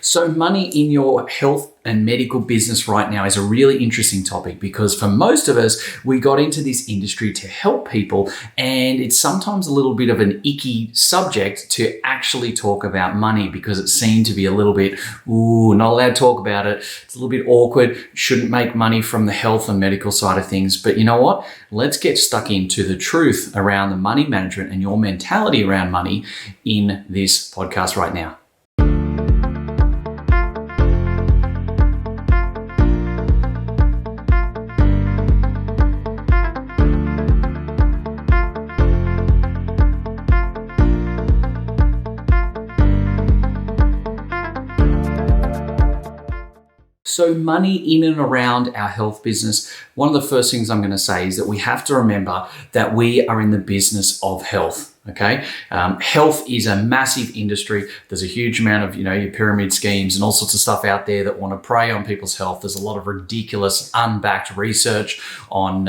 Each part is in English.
So money in your health and medical business right now is a really interesting topic because for most of us, we got into this industry to help people, and it's sometimes a little bit of an icky subject to actually talk about money because it seemed to be a little bit, not allowed to talk about it. It's a little bit awkward. Shouldn't make money from the health and medical side of things. But you know what? Let's get stuck into the truth around the money management and your mentality around money in this podcast right now. So money in and around our health business, one of the first things I'm going to say is that we have to remember that we are in the business of health. Okay. Health is a massive industry. There's a huge amount of, your pyramid schemes and all sorts of stuff out there that want to prey on people's health. There's a lot of ridiculous, unbacked research on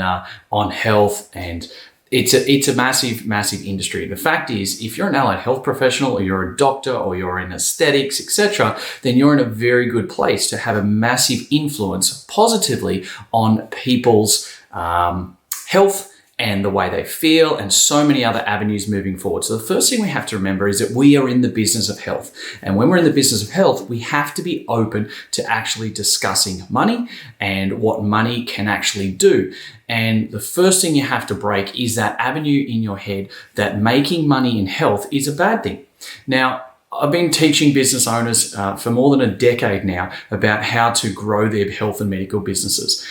health, and it's a massive, massive industry. The fact is, if you're an allied health professional or you're a doctor or you're in aesthetics, etc., then you're in a very good place to have a massive influence positively on people's health and the way they feel, and so many other avenues moving forward. So the first thing we have to remember is that we are in the business of health. And when we're in the business of health, we have to be open to actually discussing money and what money can actually do. And the first thing you have to break is that avenue in your head that making money in health is a bad thing. Now, I've been teaching business owners for more than a decade now about how to grow their health and medical businesses.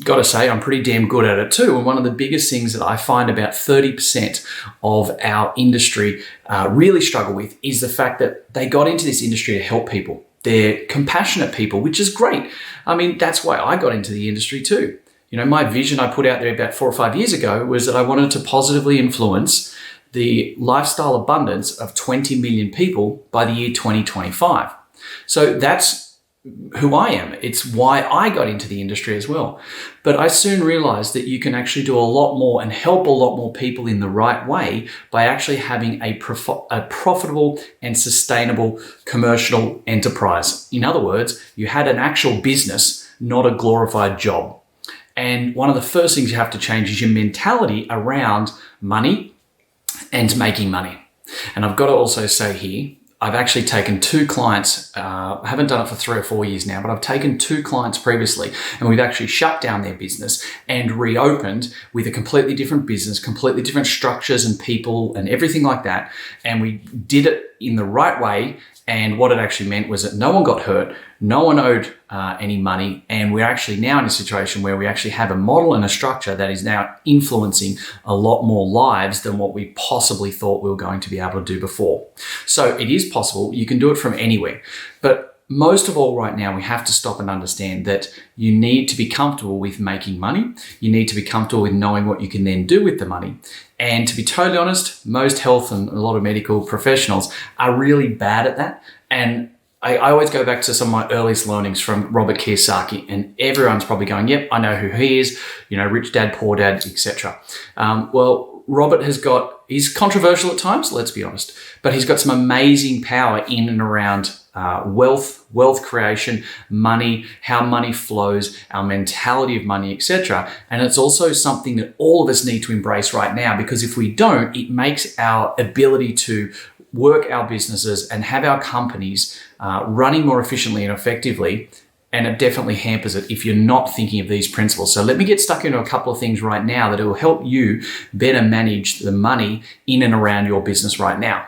Got to say, I'm pretty damn good at it too. And one of the biggest things that I find about 30% of our industry really struggle with is the fact that they got into this industry to help people. They're compassionate people, which is great. I mean, that's why I got into the industry too. My vision I put out there about 4 or 5 years ago was that I wanted to positively influence the lifestyle abundance of 20 million people by the year 2025. So that's who I am. It's why I got into the industry as well. But I soon realized that you can actually do a lot more and help a lot more people in the right way by actually having a profitable and sustainable commercial enterprise. In other words, you had an actual business, not a glorified job. And one of the first things you have to change is your mentality around money and making money. And I've got to also say here, I've actually taken 2 clients, I haven't done it for 3 or 4 years now, but I've taken 2 clients previously, and we've actually shut down their business and reopened with a completely different business, completely different structures and people and everything like that. And we did it in the right way. And what it actually meant was that no one got hurt, no one owed any money, and we're actually now in a situation where we actually have a model and a structure that is now influencing a lot more lives than what we possibly thought we were going to be able to do before. So it is possible. You can do it from anywhere. But most of all right now, we have to stop and understand that you need to be comfortable with making money. You need to be comfortable with knowing what you can then do with the money. And to be totally honest, most health and a lot of medical professionals are really bad at that. And I always go back to some of my earliest learnings from Robert Kiyosaki, and everyone's probably going, yep, I know who he is, rich dad, poor dad, etc. Well, Robert he's controversial at times, let's be honest, but he's got some amazing power in and around wealth creation, money, how money flows, our mentality of money, etc. And it's also something that all of us need to embrace right now, because if we don't, it makes our ability to work our businesses and have our companies running more efficiently and effectively. And it definitely hampers it if you're not thinking of these principles. So let me get stuck into a couple of things right now that will help you better manage the money in and around your business right now.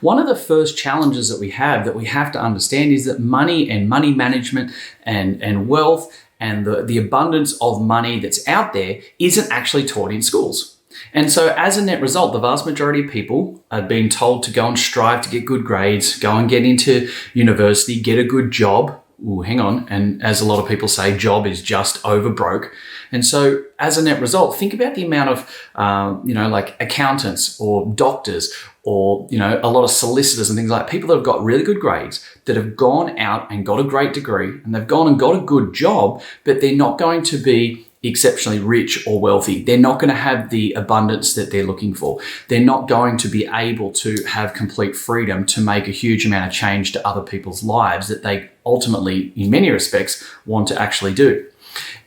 One of the first challenges that we have to understand is that money and money management and wealth and the abundance of money that's out there isn't actually taught in schools. And so as a net result, the vast majority of people are being told to go and strive to get good grades, go and get into university, get a good job. Hang on. And as a lot of people say, job is just over broke. And so as a net result, think about the amount of, like accountants or doctors or, a lot of solicitors and things like people that have got really good grades that have gone out and got a great degree and they've gone and got a good job, but they're not going to be exceptionally rich or wealthy. They're not going to have the abundance that they're looking for. They're not going to be able to have complete freedom to make a huge amount of change to other people's lives that they ultimately, in many respects, want to actually do.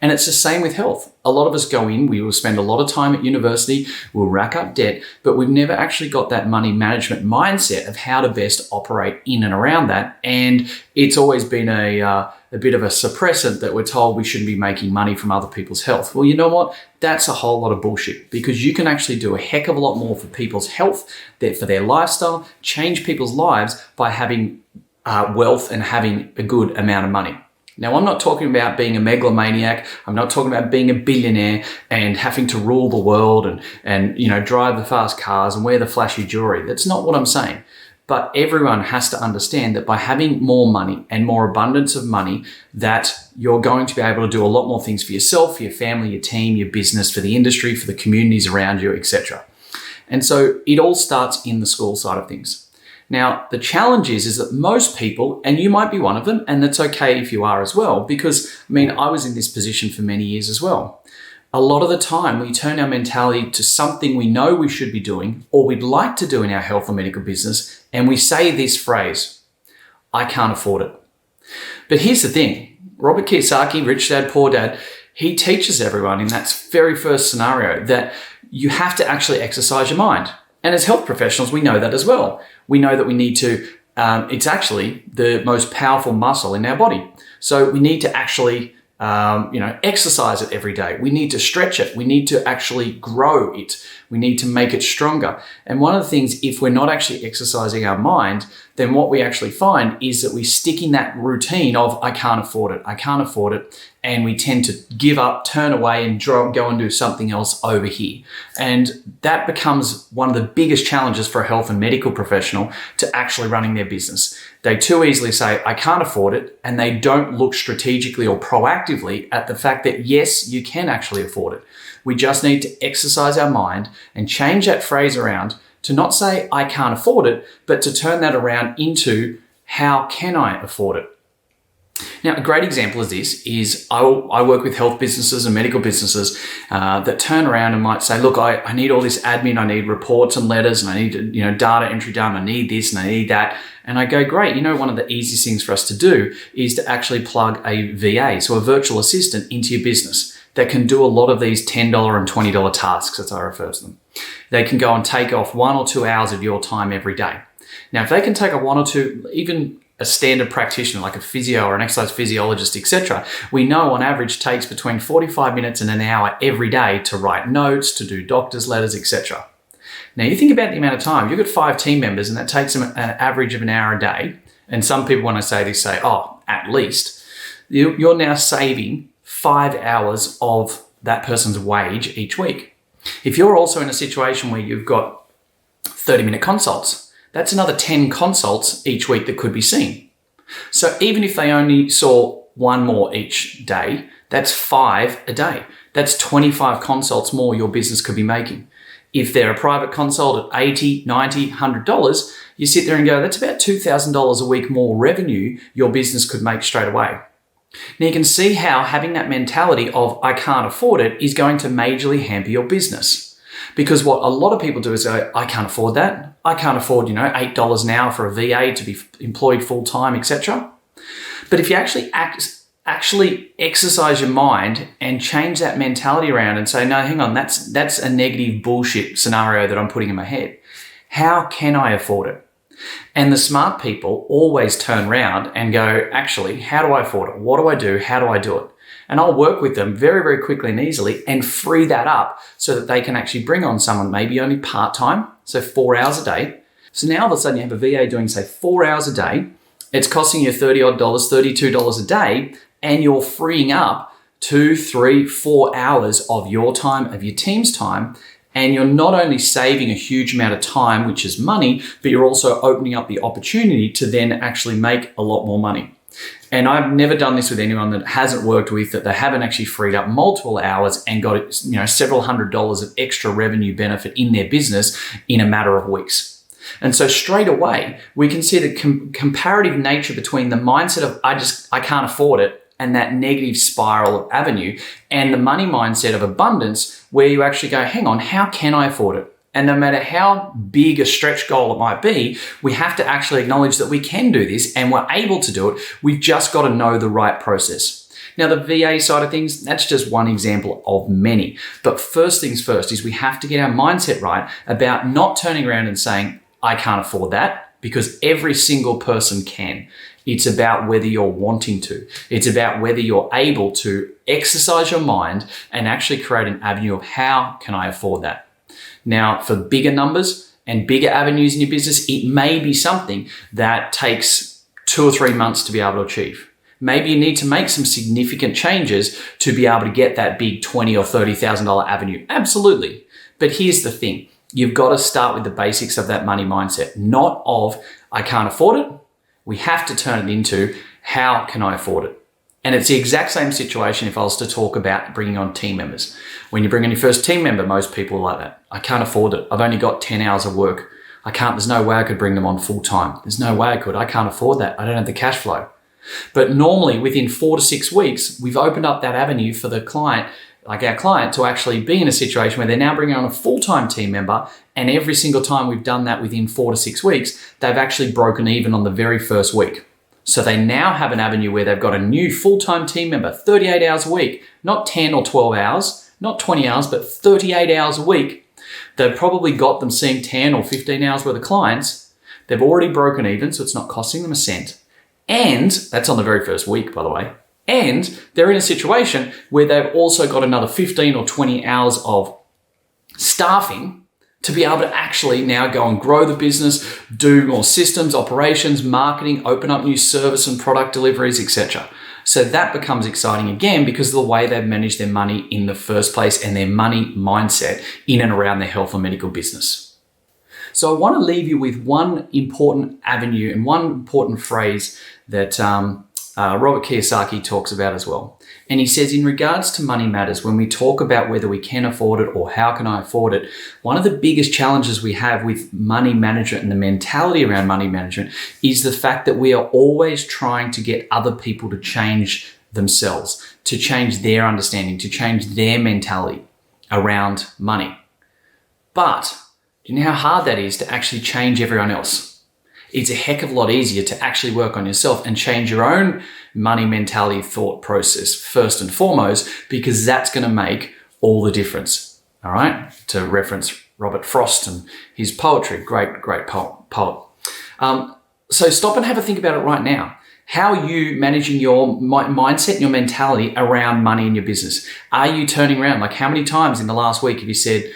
And it's the same with health. A lot of us go in, we will spend a lot of time at university, we'll rack up debt, but we've never actually got that money management mindset of how to best operate in and around that. And it's always been a bit of a suppressant that we're told we shouldn't be making money from other people's health. Well, you know what? That's a whole lot of bullshit, because you can actually do a heck of a lot more for people's health, for their lifestyle, change people's lives by having wealth and having a good amount of money. Now, I'm not talking about being a megalomaniac. I'm not talking about being a billionaire and having to rule the world and drive the fast cars and wear the flashy jewelry. That's not what I'm saying. But everyone has to understand that by having more money and more abundance of money, that you're going to be able to do a lot more things for yourself, for your family, your team, your business, for the industry, for the communities around you, etc. And so it all starts in the school side of things. Now, the challenge is that most people, and you might be one of them, and that's okay if you are as well, because, I was in this position for many years as well. A lot of the time, we turn our mentality to something we know we should be doing or we'd like to do in our health or medical business, and we say this phrase, I can't afford it. But here's the thing. Robert Kiyosaki, Rich Dad, Poor Dad, he teaches everyone in that very first scenario that you have to actually exercise your mind. And as health professionals, we know that as well. We know that we need to, it's actually the most powerful muscle in our body. So we need to actually, exercise it every day. We need to stretch it. We need to actually grow it. We need to make it stronger. And one of the things, if we're not actually exercising our mind, then what we actually find is that we stick in that routine of, I can't afford it. I can't afford it. And we tend to give up, turn away, and go and do something else over here. And that becomes one of the biggest challenges for a health and medical professional to actually running their business. They too easily say, I can't afford it, and they don't look strategically or proactively at the fact that, yes, you can actually afford it. We just need to exercise our mind and change that phrase around to not say, I can't afford it, but to turn that around into, how can I afford it? Now, a great example of this is I work with health businesses and medical businesses that turn around and might say, look, I need all this admin, I need reports and letters, and I need data entry done, I need this and I need that. And I go, great, one of the easiest things for us to do is to actually plug a VA, so a virtual assistant, into your business that can do a lot of these $10 and $20 tasks, as I refer to them. They can go and take off 1 or 2 hours of your time every day. Now, if they can take a 1 or 2, even a standard practitioner like a physio or an exercise physiologist, etc., we know on average takes between 45 minutes and an hour every day to write notes, to do doctor's letters, etc. Now, you think about the amount of time. You've got 5 team members and that takes them an average of an hour a day. And some people, when I say this, say, oh, at least. You're now saving 5 hours of that person's wage each week. If you're also in a situation where you've got 30-minute consults, that's another 10 consults each week that could be seen. So even if they only saw 1 more each day, that's 5 a day. That's 25 consults more your business could be making. If they're a private consult at $80, $90, $100, you sit there and go, that's about $2,000 a week more revenue your business could make straight away. Now you can see how having that mentality of I can't afford it is going to majorly hamper your business. Because what a lot of people do is go, I can't afford that. I can't afford, $8 an hour for a VA to be employed full-time, etc. But if you actually exercise your mind and change that mentality around and say, no, hang on, that's a negative bullshit scenario that I'm putting in my head. How can I afford it? And the smart people always turn around and go, actually, how do I afford it? What do I do? How do I do it? And I'll work with them very, very quickly and easily and free that up so that they can actually bring on someone maybe only part-time, so 4 hours a day. So now all of a sudden you have a VA doing, say, 4 hours a day. It's costing you $30 odd, $32 a day, and you're freeing up 2, 3, 4 hours of your time, of your team's time. And you're not only saving a huge amount of time, which is money, but you're also opening up the opportunity to then actually make a lot more money. And I've never done this with anyone that hasn't worked with, that they haven't actually freed up multiple hours and got several $100s of extra revenue benefit in their business in a matter of weeks. And so straight away, we can see the comparative nature between the mindset of I can't afford it and that negative spiral avenue, and the money mindset of abundance where you actually go, hang on, how can I afford it? And no matter how big a stretch goal it might be, we have to actually acknowledge that we can do this and we're able to do it. We've just got to know the right process. Now, the VA side of things, that's just one example of many. But first things first is we have to get our mindset right about not turning around and saying, I can't afford that, because every single person can. It's about whether you're wanting to. It's about whether you're able to exercise your mind and actually create an avenue of how can I afford that. Now, for bigger numbers and bigger avenues in your business, it may be something that takes 2 or 3 months to be able to achieve. Maybe you need to make some significant changes to be able to get that big $20,000 or $30,000 avenue. Absolutely. But here's the thing. You've got to start with the basics of that money mindset, not of, I can't afford it. We have to turn it into, how can I afford it? And it's the exact same situation if I was to talk about bringing on team members. When you bring on your first team member, most people are like that. I can't afford it. I've only got 10 hours of work. There's no way I could bring them on full time. There's no way I could. I can't afford that. I don't have the cash flow. But normally within 4 to 6 weeks, we've opened up that avenue for the client, like our client, to actually be in a situation where they're now bringing on a full-time team member. And every single time we've done that within 4 to 6 weeks, they've actually broken even on the very first week. So they now have an avenue where they've got a new full-time team member, 38 hours a week, not 10 or 12 hours, not 20 hours, but 38 hours a week. They've probably got them seeing 10 or 15 hours worth of clients. They've already broken even, so it's not costing them a cent. And that's on the very first week, by the way. And they're in a situation where they've also got another 15 or 20 hours of staffing to be able to actually now go and grow the business, do more systems, operations, marketing, open up new service and product deliveries, etc. So that becomes exciting again because of the way they've managed their money in the first place and their money mindset in and around their health and medical business. So I want to leave you with one important avenue and one important phrase that Robert Kiyosaki talks about as well. And he says, in regards to money matters, when we talk about whether we can afford it or how can I afford it, one of the biggest challenges we have with money management and the mentality around money management is the fact that we are always trying to get other people to change themselves, to change their understanding, to change their mentality around money. But do you know how hard that is to actually change everyone else? It's a heck of a lot easier to actually work on yourself and change your own money mentality thought process first and foremost, because that's going to make all the difference. All right. To reference Robert Frost and his poetry, great poet. So stop and have a think about it right now. How are you managing your mindset and your mentality around money in your business? Are you turning around? Like, how many times in the last week have you said,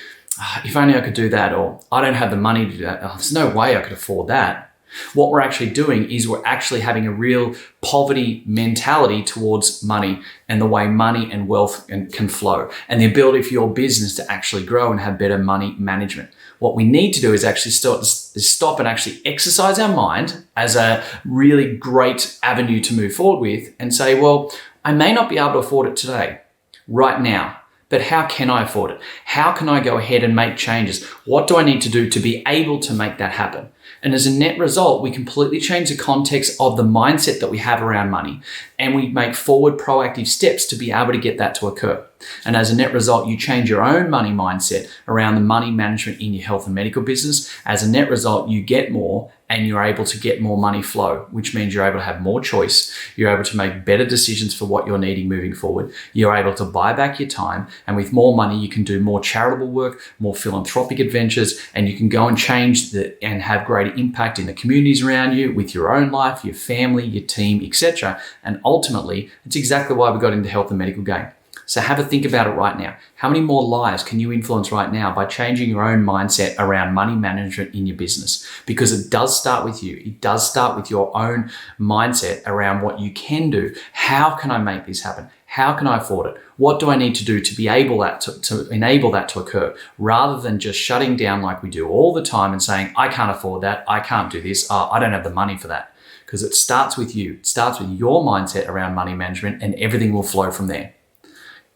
if only I could do that, or I don't have the money to do that. Oh, there's no way I could afford that. What we're actually doing is we're actually having a real poverty mentality towards money and the way money and wealth can flow and the ability for your business to actually grow and have better money management. What we need to do is actually stop and actually exercise our mind as a really great avenue to move forward with and say, well, I may not be able to afford it today, right now, but how can I afford it? How can I go ahead and make changes? What do I need to do to be able to make that happen? And as a net result, we completely change the context of the mindset that we have around money, and we make forward proactive steps to be able to get that to occur. And as a net result, you change your own money mindset around the money management in your health and medical business. As a net result, you get more and you're able to get more money flow, which means you're able to have more choice. You're able to make better decisions for what you're needing moving forward. You're able to buy back your time. And with more money, you can do more charitable work, more philanthropic adventures, and you can go and change and have greater impact in the communities around you with your own life, your family, your team, etc. And ultimately, it's exactly why we got into health and medical game. So have a think about it right now. How many more lives can you influence right now by changing your own mindset around money management in your business? Because it does start with you. It does start with your own mindset around what you can do. How can I make this happen? How can I afford it? What do I need to do to be able to enable that to occur? Rather than just shutting down like we do all the time and saying, I can't afford that. I can't do this. I don't have the money for that. Because it starts with you. It starts with your mindset around money management, and everything will flow from there.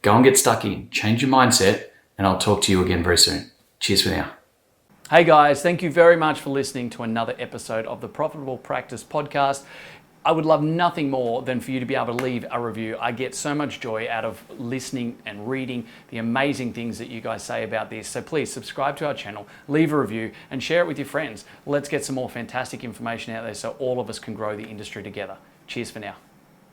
Go and get stuck in, change your mindset, and I'll talk to you again very soon. Cheers for now. Hey guys, thank you very much for listening to another episode of the Profitable Practice Podcast. I would love nothing more than for you to be able to leave a review. I get so much joy out of listening and reading the amazing things that you guys say about this. So please subscribe to our channel, leave a review, and share it with your friends. Let's get some more fantastic information out there so all of us can grow the industry together. Cheers for now.